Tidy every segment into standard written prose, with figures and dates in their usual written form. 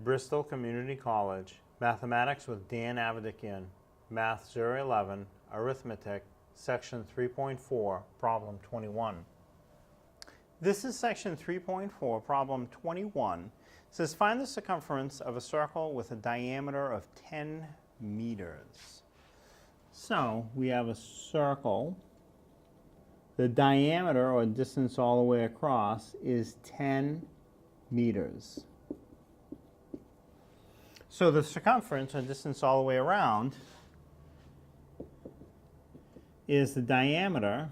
Bristol Community College, Mathematics with Dan Avedikian, Math 011, Arithmetic, Section 3.4, Problem 21. This is Section 3.4, Problem 21. It says, find the circumference of a circle with a diameter of 10 meters. So we have a circle. The diameter, or distance all the way across, is 10 meters. So the circumference, or distance all the way around, is the diameter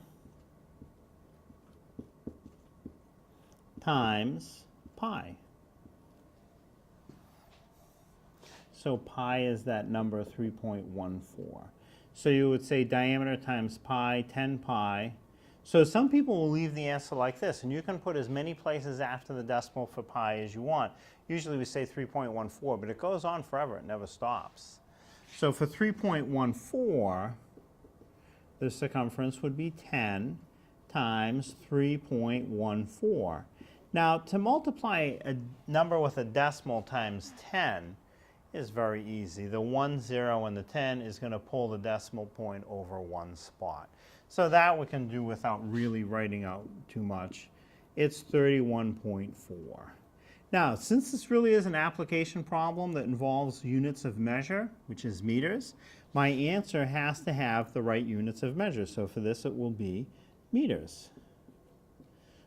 times pi. So pi is that number 3.14. So you would say diameter times pi, 10 pi. So some people will leave the answer like this, and you can put as many places after the decimal for pi as you want. Usually we say 3.14, but it goes on forever. It never stops. So for 3.14, the circumference would be 10 times 3.14. Now, to multiply a number with a decimal times 10 is very easy. The 1, 0, and the 10 is going to pull the decimal point over one spot. So that we can do without really writing out too much. It's 31.4. Now, since this really is an application problem that involves units of measure, which is meters, my answer has to have the right units of measure. So for this, it will be meters.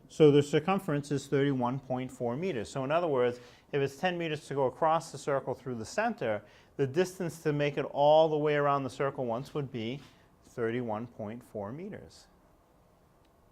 So the circumference is 31.4 meters. So in other words, if it's 10 meters to go across the circle through the center, the distance to make it all the way around the circle once would be 31.4 meters.